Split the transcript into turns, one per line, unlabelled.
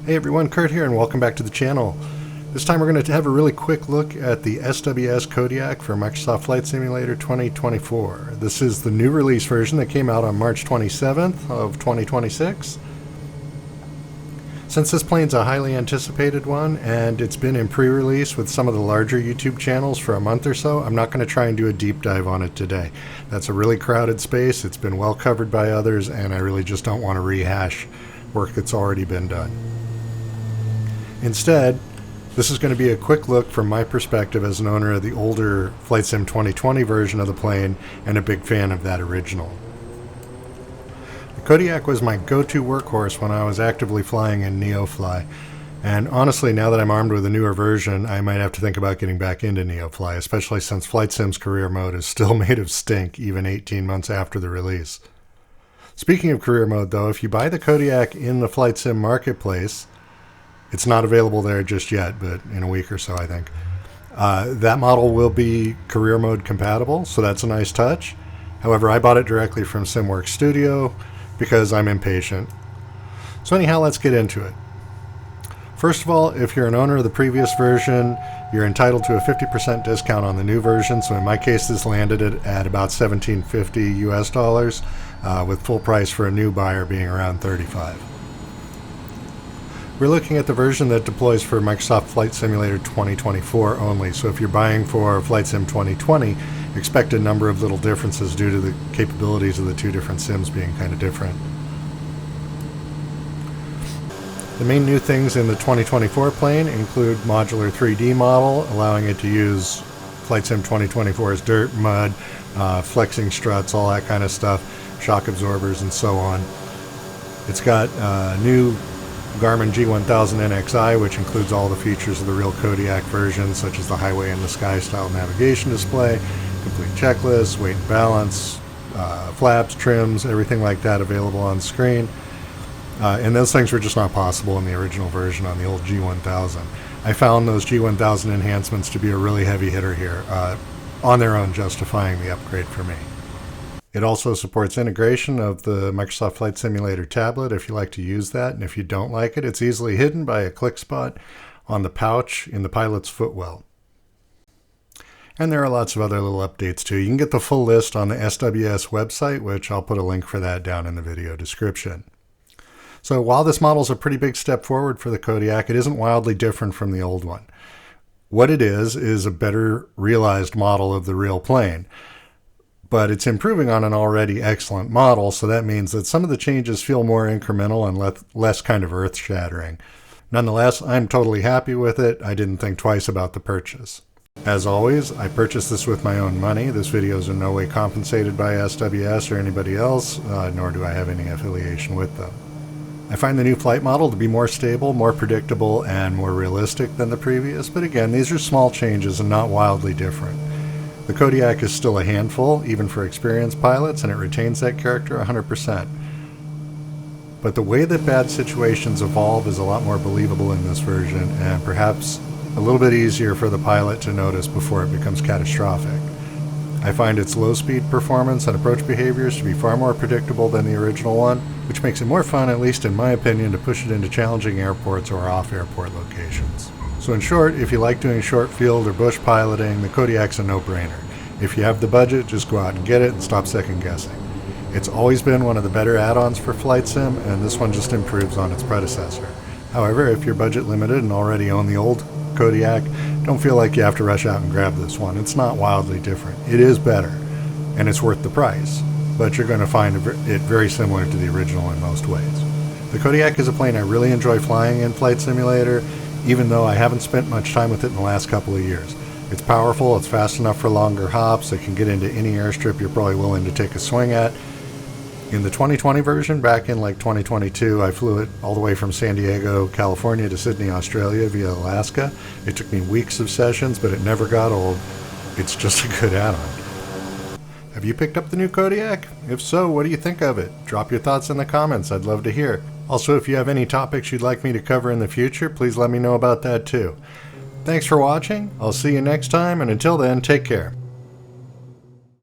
Hey everyone, Kurt here and welcome back to the channel. This time we're going to have a really quick look at the SWS Kodiak for Microsoft Flight Simulator 2024. This is the new release version that came out on March 27th of 2026. Since this plane's a highly anticipated one and it's been in pre-release with some of the larger YouTube channels for a month or so, I'm not going to try and do a deep dive on it today. That's a really crowded space, it's been well covered by others, and I really just don't want to rehash work that's already been done. Instead, this is going to be a quick look from my perspective as an owner of the older Flight Sim 2020 version of the plane and a big fan of that original. The Kodiak was my go-to workhorse when I was actively flying in NeoFly, and honestly, now that I'm armed with a newer version, I might have to think about getting back into NeoFly, especially since Flight Sim's career mode is still made of stink even 18 months after the release. Speaking of career mode though, if you buy the Kodiak in the Flight Sim marketplace, it's not available there just yet, but in a week or so, I think. That model will be career mode compatible, so that's a nice touch. However, I bought it directly from SimWorks Studio because I'm impatient. So anyhow, let's get into it. First of all, if you're an owner of the previous version, you're entitled to a 50% discount on the new version. So in my case, this landed at about $17.50 US, with full price for a new buyer being around $35. We're looking at the version that deploys for Microsoft Flight Simulator 2024 only, so if you're buying for Flight Sim 2020, expect a number of little differences due to the capabilities of the two different sims being kind of different. The main new things in the 2024 plane include modular 3D model, allowing it to use Flight Sim 2024's dirt, mud, flexing struts, all that kind of stuff, shock absorbers, and so on. It's got new Garmin G1000 NXI, which includes all the features of the real Kodiak version, such as the highway in the sky style navigation display, complete checklist, weight and balance, flaps, trims, everything like that available on screen. And those things were just not possible in the original version on the old G1000. I found those G1000 enhancements to be a really heavy hitter here, on their own justifying the upgrade for me. It also supports integration of the Microsoft Flight Simulator tablet if you like to use that, and if you don't like it, it's easily hidden by a click spot on the pouch in the pilot's footwell. And there are lots of other little updates too. You can get the full list on the SWS website, which I'll put a link for that down in the video description. So while this model is a pretty big step forward for the Kodiak, it isn't wildly different from the old one. What it is a better realized model of the real plane. But it's improving on an already excellent model, so that means that some of the changes feel more incremental and less kind of earth-shattering. Nonetheless, I'm totally happy with it. I didn't think twice about the purchase. As always, I purchased this with my own money. This video is in no way compensated by SWS or anybody else, nor do I have any affiliation with them. I find the new flight model to be more stable, more predictable, and more realistic than the previous, but again, these are small changes and not wildly different. The Kodiak is still a handful, even for experienced pilots, and it retains that character 100%. But the way that bad situations evolve is a lot more believable in this version, and perhaps a little bit easier for the pilot to notice before it becomes catastrophic. I find its low-speed performance and approach behaviors to be far more predictable than the original one, which makes it more fun, at least in my opinion, to push it into challenging airports or off-airport locations. So in short, if you like doing short field or bush piloting, the Kodiak's a no-brainer. If you have the budget, just go out and get it and stop second-guessing. It's always been one of the better add-ons for Flight Sim, and this one just improves on its predecessor. However, if you're budget limited and already own the old Kodiak, don't feel like you have to rush out and grab this one. It's not wildly different. It is better, and it's worth the price, but you're going to find it very similar to the original in most ways. The Kodiak is a plane I really enjoy flying in Flight Simulator, even though I haven't spent much time with it in the last couple of years. It's powerful, it's fast enough for longer hops, it can get into any airstrip you're probably willing to take a swing at. In the 2020 version, back in like 2022, I flew it all the way from San Diego, California to Sydney, Australia via Alaska. It took me weeks of sessions, but it never got old. It's just a good add-on. Have you picked up the new Kodiak? If so, what do you think of it? Drop your thoughts in the comments, I'd love to hear. Also, if you have any topics you'd like me to cover in the future, please let me know about that too. Thanks for watching, I'll see you next time, and until then, take care.